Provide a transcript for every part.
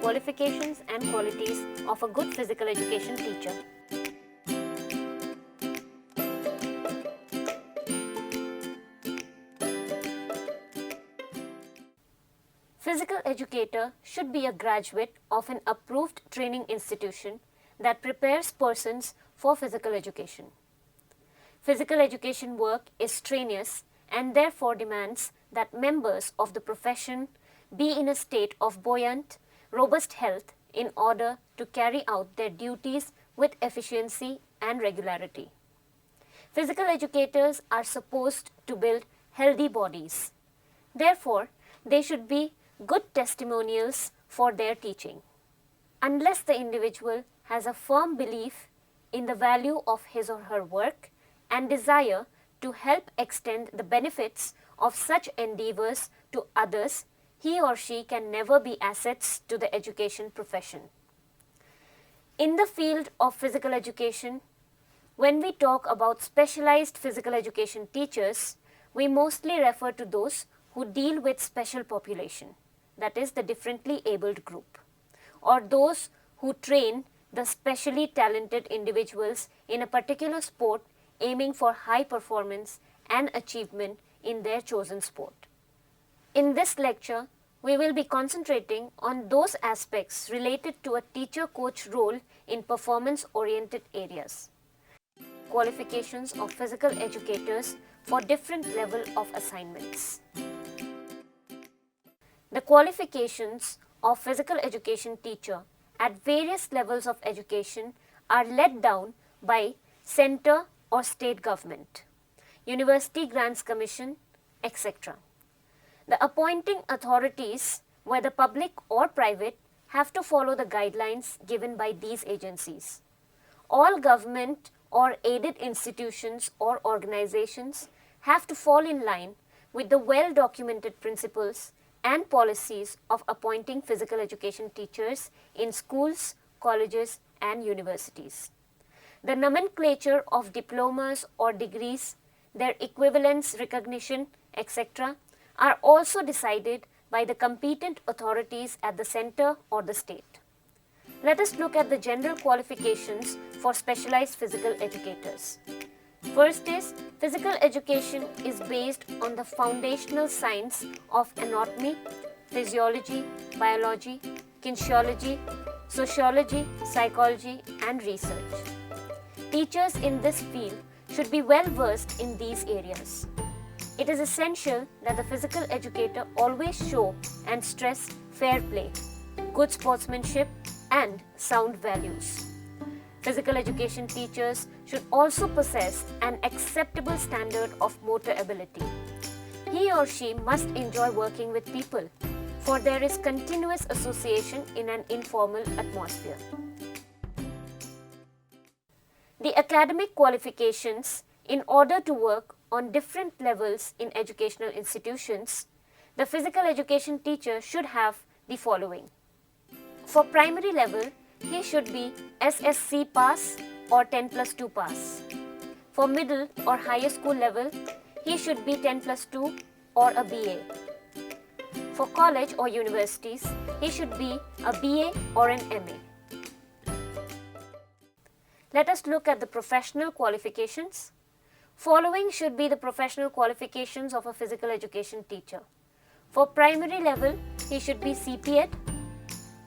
Qualifications and qualities of a good physical education teacher. Physical educator should be a graduate of an approved training institution that prepares persons for physical education. Physical education work is strenuous and therefore demands that members of the profession be in a state of buoyant, robust health in order to carry out their duties with efficiency and regularity. Physical educators are supposed to build healthy bodies. Therefore, they should be good testimonials for their teaching. Unless the individual has a firm belief in the value of his or her work and desire to help extend the benefits of such endeavors to others, he or she can never be assets to the education profession. In the field of physical education, when we talk about specialized physical education teachers, we mostly refer to those who deal with special population, that is the differently abled group, or those who train the specially talented individuals in a particular sport aiming for high performance and achievement in their chosen sport. In this lecture, we will be concentrating on those aspects related to a teacher-coach role in performance-oriented areas. Qualifications of physical educators for different level of assignments. The qualifications of physical education teacher at various levels of education are laid down by center or state government, University Grants Commission, etc. The appointing authorities, whether public or private, have to follow the guidelines given by these agencies. All government or aided institutions or organizations have to fall in line with the well-documented principles and policies of appointing physical education teachers in schools, colleges, and universities. The nomenclature of diplomas or degrees, their equivalence, recognition, etc. are also decided by the competent authorities at the center or the state. Let us look at the general qualifications for specialized physical educators. First is, physical education is based on the foundational science of anatomy, physiology, biology, kinesiology, sociology, psychology, and research. Teachers in this field should be well versed in these areas. It is essential that the physical educator always show and stress fair play, good sportsmanship, and sound values. Physical education teachers should also possess an acceptable standard of motor ability. He or she must enjoy working with people, for there is continuous association in an informal atmosphere. The academic qualifications, in order to work on different levels in educational institutions, the physical education teacher should have the following. For primary level, he should be SSC pass or 10+2 pass. For middle or higher school level, he should be 10+2 or a BA. For college or universities, he should be a BA or an MA. Let us look at the professional qualifications. Following should be the professional qualifications of a physical education teacher. For primary level, he should be CPEd.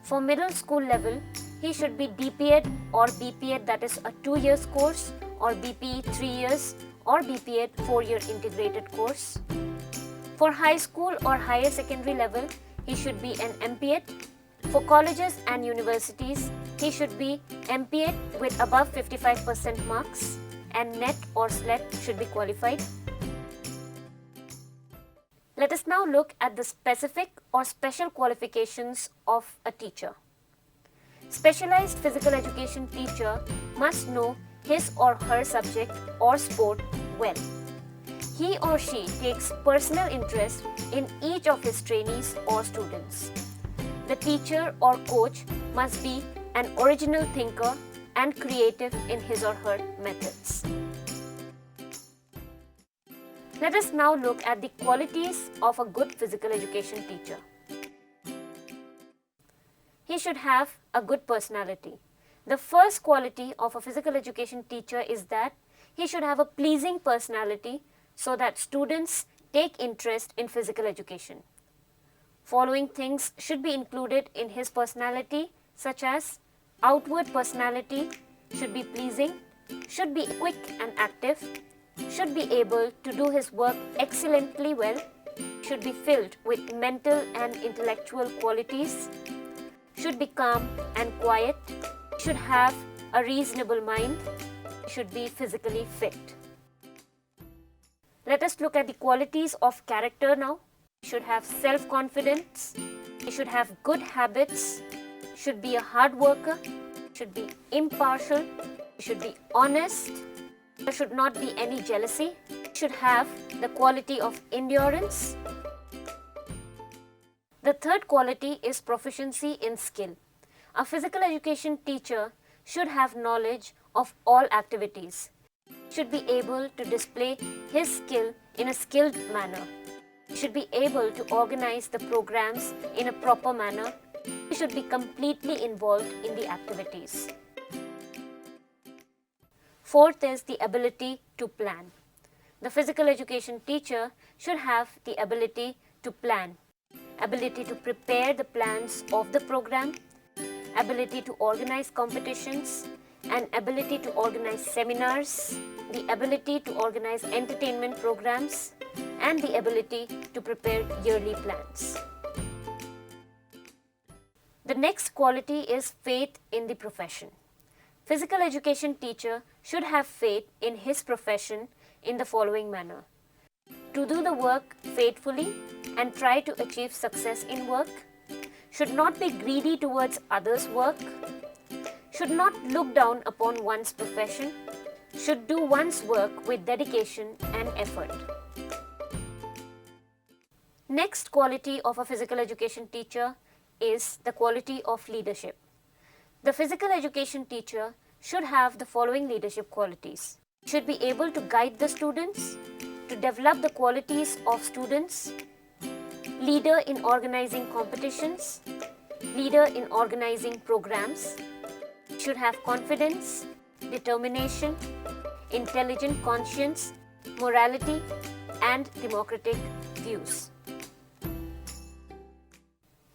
For middle school level, he should be DPEd or BPEd, that is a 2-year course, or BPE 3 years, or BPEd 4-year integrated course. For high school or higher secondary level, he should be an MPEd. For colleges and universities, he should be MPEd with above 55% marks, and NET or SLET should be qualified. Let us now look at the specific or special qualifications of a teacher. Specialized physical education teacher must know his or her subject or sport well. He or she takes personal interest in each of his trainees or students. The teacher or coach must be an original thinker, and creative in his or her methods. Let us now look at the qualities of a good physical education teacher. He should have a good personality. The first quality of a physical education teacher is that he should have a pleasing personality so that students take interest in physical education. Following things should be included in his personality, such as outward personality should be pleasing, should be quick and active, should be able to do his work excellently well, should be filled with mental and intellectual qualities, should be calm and quiet, should have a reasonable mind, should be physically fit. Let us look at the qualities of character now. He should have self-confidence, he should have good habits, should be a hard worker, should be impartial, should be honest, there should not be any jealousy, should have the quality of endurance. The third quality is proficiency in skill. A physical education teacher should have knowledge of all activities, should be able to display his skill in a skilled manner, should be able to organize the programs in a proper manner, he should be completely involved in the activities. Fourth is the ability to plan. The physical education teacher should have the ability to plan, ability to prepare the plans of the program, ability to organize competitions, and ability to organize seminars, the ability to organize entertainment programs, and the ability to prepare yearly plans. The next quality is faith in the profession. Physical education teacher should have faith in his profession in the following manner: to do the work faithfully and try to achieve success in work, should not be greedy towards others' work, should not look down upon one's profession, should do one's work with dedication and effort. Next quality of a physical education teacher is the quality of leadership. The physical education teacher should have the following leadership qualities: should be able to guide the students, to develop the qualities of students, leader in organizing competitions, leader in organizing programs, should have confidence, determination, intelligent conscience, morality, and democratic views.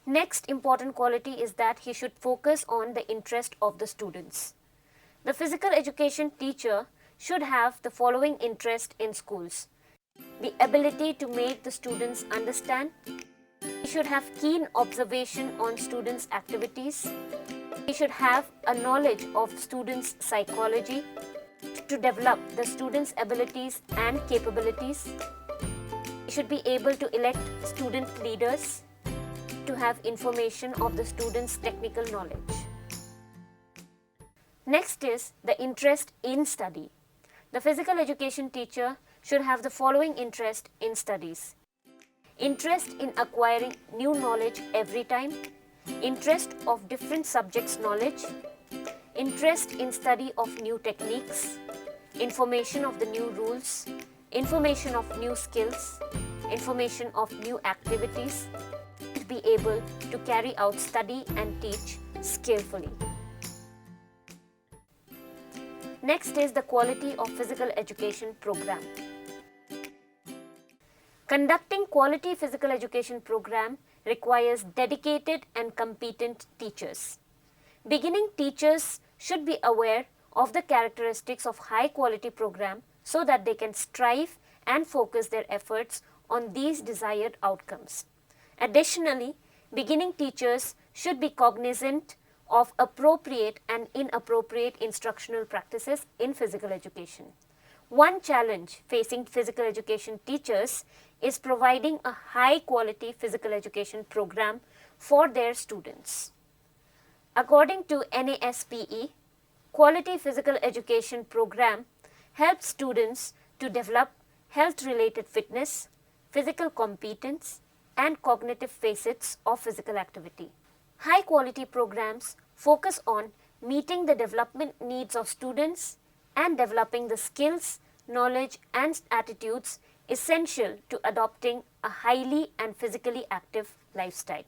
Next important quality is that he should focus on the interest of the students. The physical education teacher should have the following interest in schools: the ability to make the students understand, he should have keen observation on students' activities, he should have a knowledge of students' psychology, to develop the students' abilities and capabilities, he should be able to elect student leaders, to have information of the students' technical knowledge. Next is the interest in study. The physical education teacher should have the following interest in studies: interest in acquiring new knowledge every time, interest of different subjects knowledge, interest in study of new techniques, information of the new rules, information of new skills, information of new activities, to be able to carry out study and teach skillfully. Next is the quality of physical education program. Conducting quality physical education program requires dedicated and competent teachers. Beginning teachers should be aware of the characteristics of high quality program so that they can strive and focus their efforts on these desired outcomes. Additionally, beginning teachers should be cognizant of appropriate and inappropriate instructional practices in physical education. One challenge facing physical education teachers is providing a high quality physical education program for their students. According to NASPE, quality physical education program helps students to develop health related fitness, physical competence, and cognitive facets of physical activity. High quality programs focus on meeting the development needs of students and developing the skills, knowledge and attitudes essential to adopting a highly and physically active lifestyle.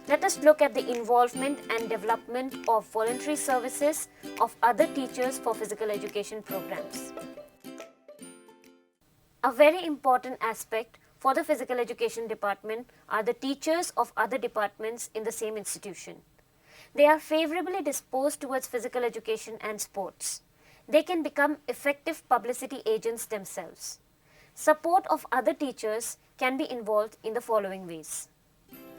Let us look at the involvement and development of voluntary services of other teachers for physical education programs. A very important aspect for the physical education department are the teachers of other departments in the same institution. They are favorably disposed towards physical education and sports. They can become effective publicity agents themselves. Support of other teachers can be involved in the following ways.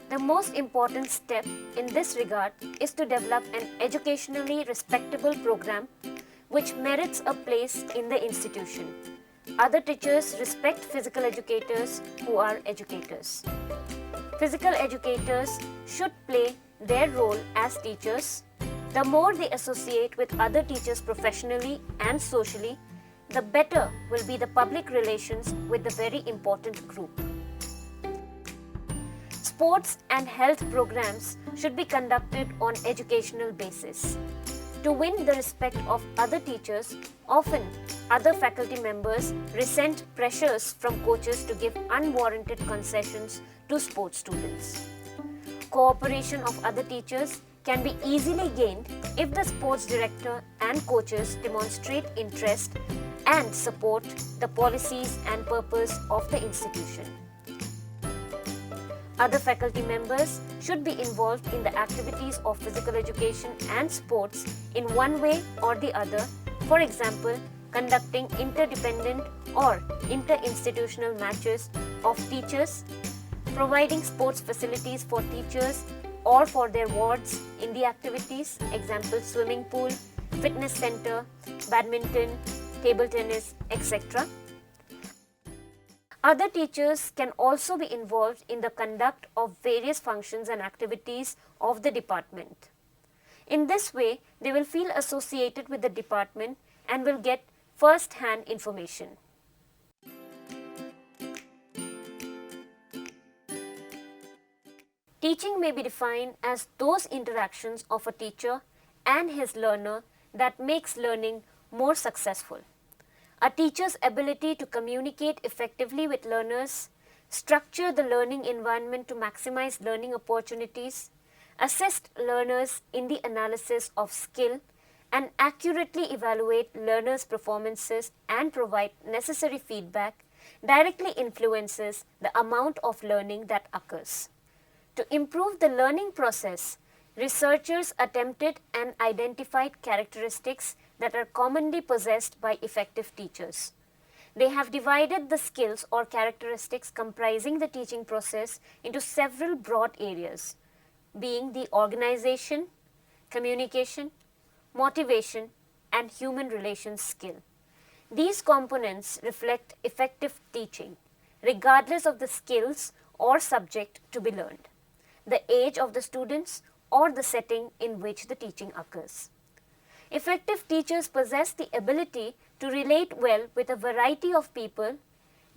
The most important step in this regard is to develop an educationally respectable program which merits a place in the institution. Other teachers respect physical educators who are educators. Physical educators should play their role as teachers. The more they associate with other teachers professionally and socially, the better will be the public relations with the very important group. Sports and health programs should be conducted on educational basis. To win the respect of other teachers, often other faculty members resent pressures from coaches to give unwarranted concessions to sports students. Cooperation of other teachers can be easily gained if the sports director and coaches demonstrate interest and support the policies and purpose of the institution. Other faculty members should be involved in the activities of physical education and sports in one way or the other, for example, conducting interdependent or inter-institutional matches of teachers, providing sports facilities for teachers or for their wards in the activities, example swimming pool, fitness center, badminton, table tennis, etc. Other teachers can also be involved in the conduct of various functions and activities of the department. In this way, they will feel associated with the department and will get first-hand information. Teaching may be defined as those interactions of a teacher and his learner that makes learning more successful. A teacher's ability to communicate effectively with learners, structure the learning environment to maximize learning opportunities, assist learners in the analysis of skill, and accurately evaluate learners' performances and provide necessary feedback directly influences the amount of learning that occurs. To improve the learning process, researchers attempted and identified characteristics that are commonly possessed by effective teachers. They have divided the skills or characteristics comprising the teaching process into several broad areas, being the organization, communication, motivation, and human relations skill. These components reflect effective teaching, regardless of the skills or subject to be learned, the age of the students, or the setting in which the teaching occurs. Effective teachers possess the ability to relate well with a variety of people,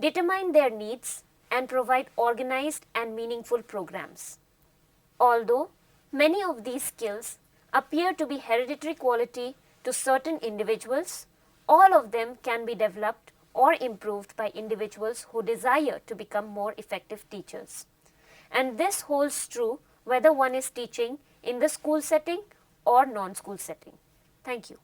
determine their needs, and provide organized and meaningful programs. Although many of these skills appear to be hereditary quality to certain individuals, all of them can be developed or improved by individuals who desire to become more effective teachers. And this holds true whether one is teaching in the school setting or non-school setting. Thank you.